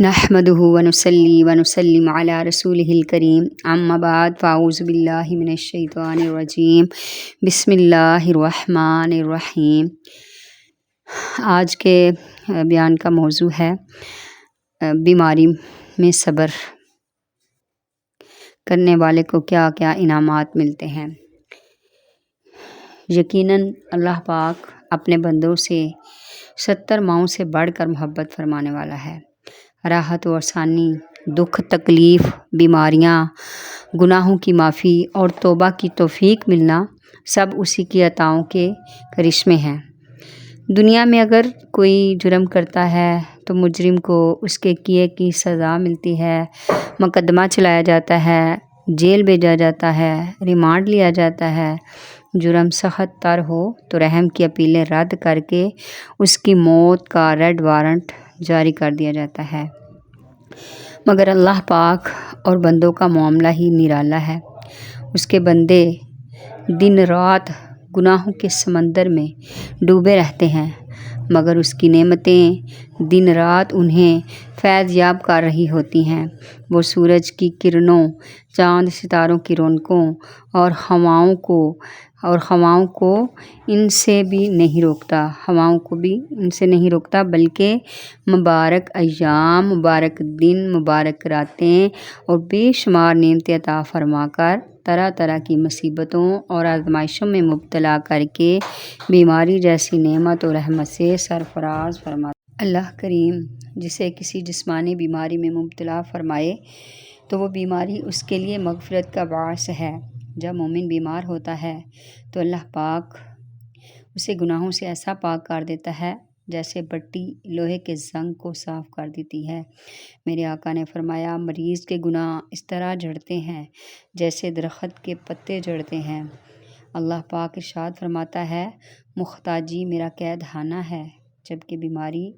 نحمده ونصلي ونسلم على رسوله الكريم اما بعد فاعوذ باللہ من الشیطان الرجیم بسم اللہ الرحمن الرحیم۔ آج کے بیان کا موضوع ہے بیماری میں صبر کرنے والے کو کیا کیا انعامات ملتے ہیں۔ یقیناً اللہ پاک اپنے بندوں سے 70 ماؤں سے بڑھ کر محبت فرمانے والا ہے۔ راحت و آسانی، دکھ تکلیف، بیماریاں، گناہوں کی معافی اور توبہ کی توفیق ملنا سب اسی کی عطاؤں کے کرشمے ہیں۔ دنیا میں اگر کوئی جرم کرتا ہے تو مجرم کو اس کے کیے کی سزا ملتی ہے، مقدمہ چلایا جاتا ہے، جیل بھیجا جاتا ہے، ریمانڈ لیا جاتا ہے۔ جرم سخت تر ہو تو رحم کی اپیلیں رد کر کے اس کی موت کا ریڈ وارنٹ جاری کر دیا جاتا ہے۔ مگر اللہ پاک اور بندوں کا معاملہ ہی نرالا ہے۔ اس کے بندے دن رات گناہوں کے سمندر میں ڈوبے رہتے ہیں، مگر اس کی نعمتیں دن رات انہیں فیض یاب کر رہی ہوتی ہیں۔ وہ سورج کی کرنوں، چاند ستاروں کی رونقوں اور ہواؤں کو ان سے بھی نہیں روکتا، بلکہ مبارک ایام، مبارک دن، مبارک راتیں اور بے شمار نعمتیں عطا فرما کر طرح طرح کی مصیبتوں اور آزمائشوں میں مبتلا کر کے بیماری جیسی نعمت اور رحمت سے سرفراز فرماتا ہے۔ اللہ کریم جسے کسی جسمانی بیماری میں مبتلا فرمائے تو وہ بیماری اس کے لیے مغفرت کا باعث ہے۔ جب مومن بیمار ہوتا ہے تو اللہ پاک اسے گناہوں سے ایسا پاک کر دیتا ہے جیسے بٹی لوہے کے زنگ کو صاف کر دیتی ہے۔ میرے آقا نے فرمایا، مریض کے گناہ اس طرح جھڑتے ہیں جیسے درخت کے پتے جھڑتے ہیں۔ اللہ پاک ارشاد فرماتا ہے، محتاجی میرا قید خانہ ہے، جبکہ بیماری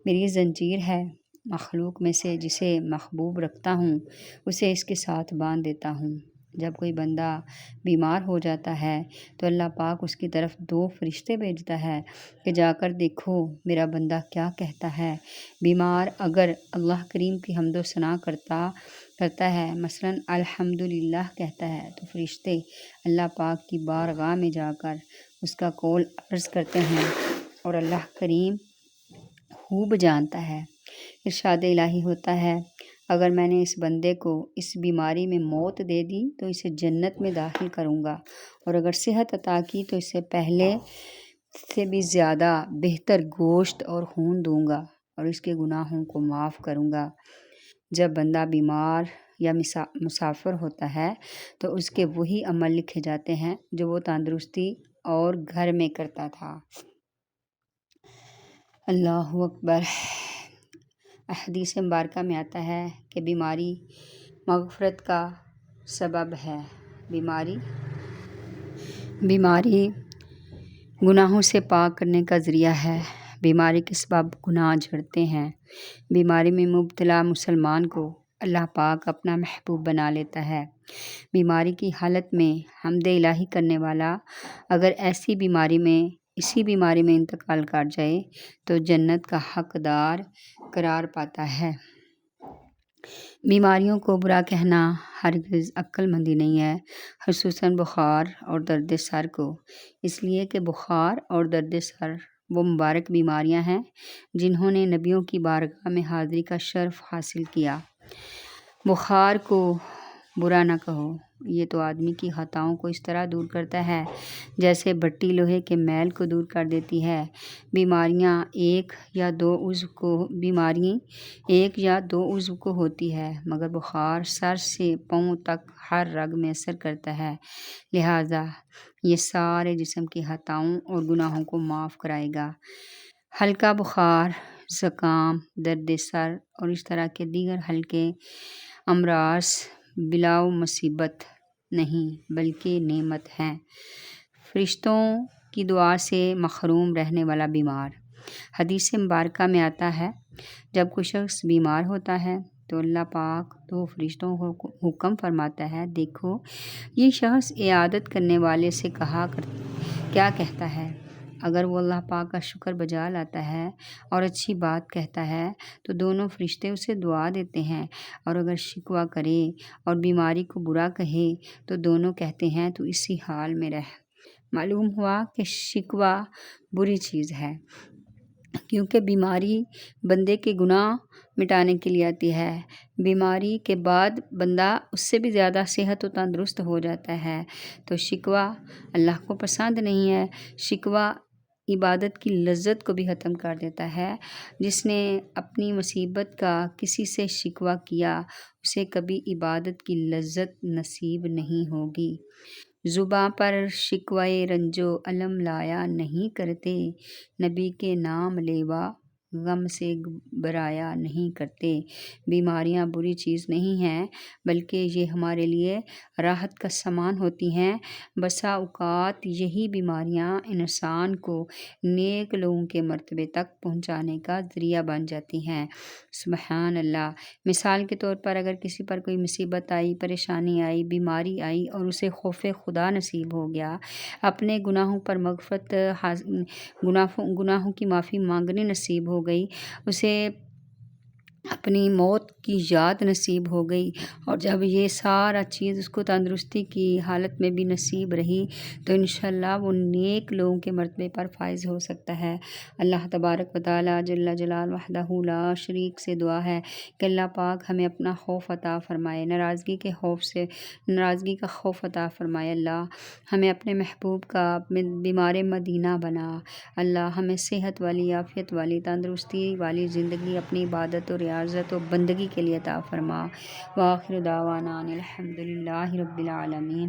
میری زنجیر ہے۔ مخلوق میں سے جسے محبوب رکھتا ہوں اسے اس کے ساتھ باندھ دیتا ہوں۔ جب کوئی بندہ بیمار ہو جاتا ہے تو اللہ پاک اس کی طرف 2 فرشتے بھیجتا ہے کہ جا کر دیکھو میرا بندہ کیا کہتا ہے۔ بیمار اگر اللہ کریم کی حمد و ثنا کرتا ہے، مثلاً الحمدللہ کہتا ہے، تو فرشتے اللہ پاک کی بارگاہ میں جا کر اس کا قول عرض کرتے ہیں اور اللہ کریم خوب جانتا ہے۔ ارشاد الہی ہوتا ہے، اگر میں نے اس بندے کو اس بیماری میں موت دے دی تو اسے جنت میں داخل کروں گا، اور اگر صحت عطا کی تو اسے پہلے سے بھی زیادہ بہتر گوشت اور خون دوں گا اور اس کے گناہوں کو معاف کروں گا۔ جب بندہ بیمار یا مسافر ہوتا ہے تو اس کے وہی عمل لکھے جاتے ہیں جو وہ تندرستی اور گھر میں کرتا تھا۔ اللہ اکبر۔ احادیث مبارکہ میں آتا ہے کہ بیماری مغفرت کا سبب ہے۔ بیماری گناہوں سے پاک کرنے کا ذریعہ ہے۔ بیماری کے سبب گناہ جھڑتے ہیں۔ بیماری میں مبتلا مسلمان کو اللہ پاک اپنا محبوب بنا لیتا ہے۔ بیماری کی حالت میں حمد الہی کرنے والا اگر اسی بیماری میں انتقال کر جائے تو جنت کا حقدار قرار پاتا ہے۔ بیماریوں کو برا کہنا ہرگز عقل مندی نہیں ہے، خصوصاً بخار اور درد سر کو، اس لیے کہ بخار اور درد سر وہ مبارک بیماریاں ہیں جنہوں نے نبیوں کی بارگاہ میں حاضری کا شرف حاصل کیا۔ بخار کو برا نہ کہو، یہ تو آدمی کی خطاؤں کو اس طرح دور کرتا ہے جیسے بٹی لوہے کے میل کو دور کر دیتی ہے۔ بیماریاں ایک یا دو عضو کو ہوتی ہے، مگر بخار سر سے پاؤں تک ہر رگ میں اثر کرتا ہے، لہٰذا یہ سارے جسم کی خطاؤں اور گناہوں کو معاف کرائے گا۔ ہلکا بخار، زکام، درد سر اور اس طرح کے دیگر ہلکے امراض بلاؤ مصیبت نہیں بلکہ نعمت ہیں۔ فرشتوں کی دعا سے محروم رہنے والا بیمار۔ حدیث مبارکہ میں آتا ہے، جب کوئی شخص بیمار ہوتا ہے تو اللہ پاک 2 فرشتوں کو حکم فرماتا ہے، دیکھو یہ شخص عیادت کرنے والے سے کیا کہتا ہے۔ اگر وہ اللہ پاک کا شکر بجا لاتا ہے اور اچھی بات کہتا ہے تو دونوں فرشتے اسے دعا دیتے ہیں، اور اگر شکوہ کرے اور بیماری کو برا کہے تو دونوں کہتے ہیں تو اسی حال میں رہ۔ معلوم ہوا کہ شکوہ بری چیز ہے، کیونکہ بیماری بندے کے گناہ مٹانے کے لیے آتی ہے۔ بیماری کے بعد بندہ اس سے بھی زیادہ صحت و تندرست ہو جاتا ہے، تو شکوہ اللہ کو پسند نہیں ہے۔ شکوہ عبادت کی لذت کو بھی ختم کر دیتا ہے۔ جس نے اپنی مصیبت کا کسی سے شکوہ کیا اسے کبھی عبادت کی لذت نصیب نہیں ہوگی۔ زباں پر شکوہ رنج و الم لایا نہیں کرتے، نبی کے نام لیوا غم سے گھبرایا نہیں کرتے۔ بیماریاں بری چیز نہیں ہیں، بلکہ یہ ہمارے لیے راحت کا سامان ہوتی ہیں۔ بسا اوقات یہی بیماریاں انسان کو نیک لوگوں کے مرتبے تک پہنچانے کا ذریعہ بن جاتی ہیں۔ سبحان اللہ۔ مثال کے طور پر اگر کسی پر کوئی مصیبت آئی، پریشانی آئی، بیماری آئی اور اسے خوف خدا نصیب ہو گیا، اپنے گناہوں پر مغفرت، گناہوں کی معافی مانگنی نصیب ہو گئی، اسے اپنی موت کی یاد نصیب ہو گئی، اور جب یہ سارا چیز اس کو تندرستی کی حالت میں بھی نصیب رہی تو انشاءاللہ وہ نیک لوگوں کے مرتبے پر فائز ہو سکتا ہے۔ اللہ تبارک و تعالیٰ جل جلال وحدہ لا شریک سے دعا ہے کہ اللہ پاک ہمیں اپنا خوف عطا فرمائے، ناراضگی کا خوف عطا فرمائے۔ اللہ ہمیں اپنے محبوب کا بیمار مدینہ بنا۔ اللہ ہمیں صحت والی، عافیت والی، تندرستی والی زندگی اپنی عبادت و ریاضت و بندگی کے لیے عطا فرما۔ وآخر دعوانا ان الحمد للہ رب العالمین۔